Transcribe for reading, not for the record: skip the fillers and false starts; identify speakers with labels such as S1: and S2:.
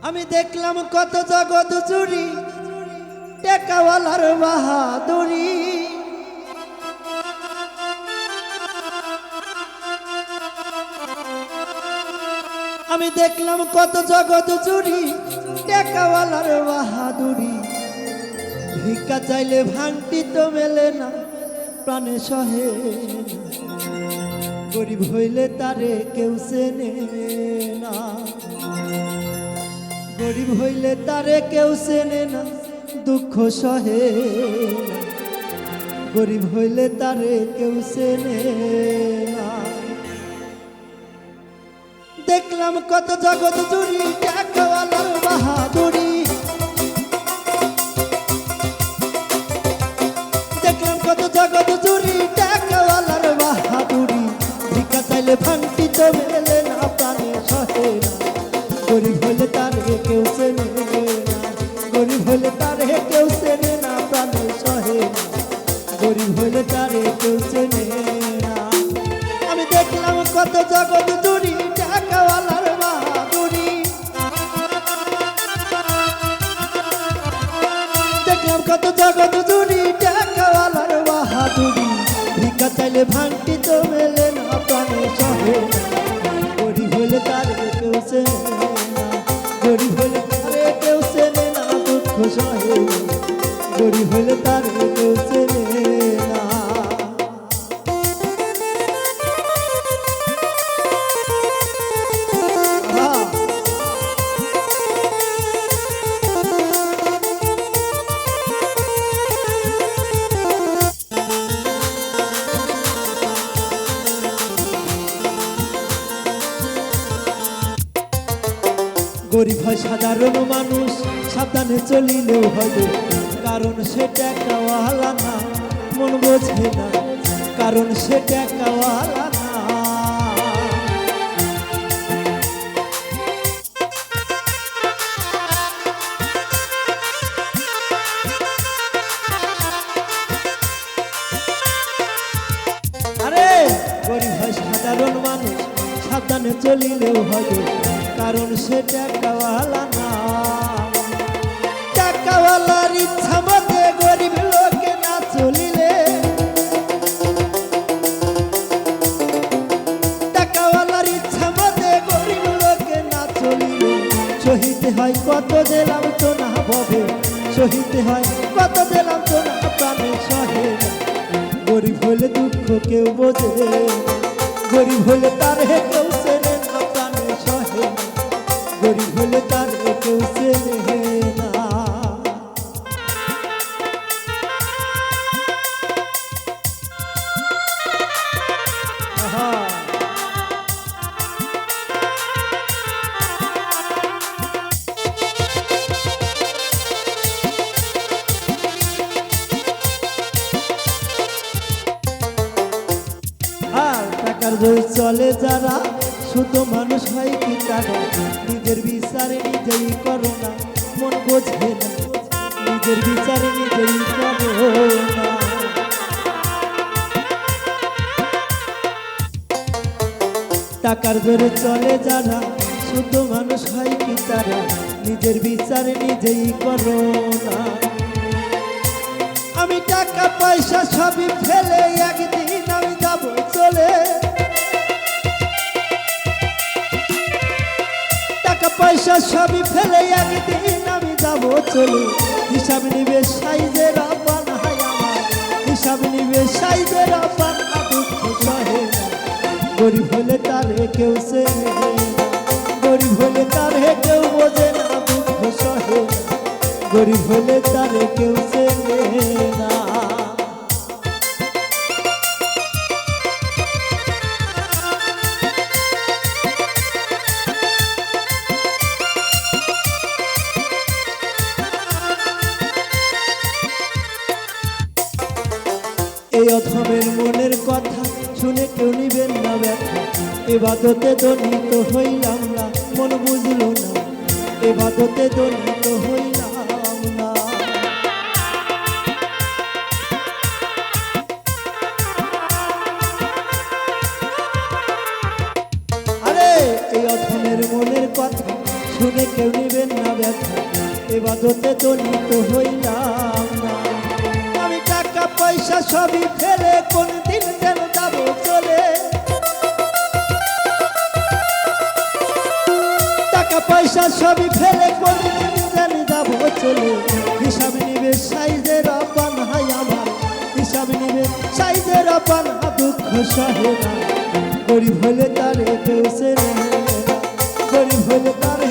S1: আমি দেখলাম কত জগৎ জুড়ি টেকাওয়ালার বাহাদুরি। আমি দেখলাম কত জগৎ জুড়ি টেকাওয়ালার বাহাদুরি। ভিক্ষা চাইলে ভাঙটি তো মেলে না, প্রাণে সহে গরিব হইলে তারে কেউ চেনে না। গরিব হইলে তারে কেউ চেনে না, দুঃখ সহে গরিব হইলে তারে কেউ চেনে না। দেখলাম কত জগৎ জুড়ি টাকাওয়ালার বাহাদুরি। দেখলাম কত জগৎ জুড়ি টাকাওয়ালার বাহাদুরি। ভিক্ষা চাইলে ভাঙটি তো মেলে না, প্রাণে সহে না গরিব হইলে তারে কেউ চেনে না। গরিব হইলে তারে কেউ চেনে না, প্রাণে সহে না গরিব হইলে তারে কেউ চেনে না। আমি দেখলাম কত জগৎ জুড়ি টাকাওয়ালার বাহাদুরি। দেখলাম কত জগৎ জুড়ি টাকাওয়ালার বাহাদুরি। ভিক্ষা চাইলে ভাঙটি তো মেলে না, প্রাণে সহে না গরিব হইলে তারে কেউ চেনে না। গরিব হইলে তারে কেউ চেনে না, দুঃখ সহে গরিব হইলে তারে কেউ চেনে না। গরিব হয় সাধারণ মানুষ, সাবধানে চলিলেও হবে, কারণ সে টাকাওয়ালা না। মন বোঝে না, কারণ সে টাকাওয়ালা না। আরে গরিব হয় সাধারণ মানুষ, সাবধানে চলিলেও হবে, কারণ সে টাকাওয়ালা না। টাকাওয়ালার ইচ্ছা মতে গরিব লোকে না চলিলে, টাকাওয়ালার ইচ্ছা মতে গরিব লোকে না চলিলে, সহিতে হয় কত দিলাম তো না ভবে, সহিতে হয় কত দিলাম তো না, প্রাণে সহে গরিব হলে দুঃখ কেউ বোঝে, গরিব হলে তার কেউ চেনে না, প্রাণে সহে গরিব হলে তার কেউ চেনে না। আর টাকার জোর চলে যারা, শুধু মানুষ হয় কি তারা, নিজের বিচারে নিজেই করো না, মন বোঝে না নিজের বিচারে নিজেই করো না। টাকার জোরে চলে যারা, শুধু মানুষ হয় কি তারা, নিজের বিচারে নিজেই করো না। আমি টাকা পয়সা সবই ফেলে একদিন আমি যাব চলে, টাকা পয়সা সবই ফেলে একদিন আমি যাব চলে। হিসাব নিবে সাইজের আপান হাই আমার, হিসাব নিবে সাইজের আপান, দুঃখ সহে গরিব হলে তারে কেউ চেনে না, গরিব হলে তারে কেউ বোঝে না, দুঃখ সহে গরিব হলে তারে কেউ চেনে না। এই অধমের মনের কথা শুনে কেউ নিবেন না ব্যথা, এবাদতে দনিত হইলাম না, মন বুঝল না, এবাদতে দনিত হইলাম না। এই অধমের মনের কথা শুনে কেউ নিবেন দেখা এবাদতে দলিত হইলাম না। আমি টাকা পয়সা সবই ফেলে কোন দিন যেন যাব চলে, টাকা পয়সা সবই ফেলে কোন দিন যেন যাব চলে। হিসাব নিবে সাইজের অপান হাই আমার, হিসাব নিবে সাইজের অপান দুঃখ সহে না। গরিব হলে তারে কেউ চেনে না, গরিব হলে তারে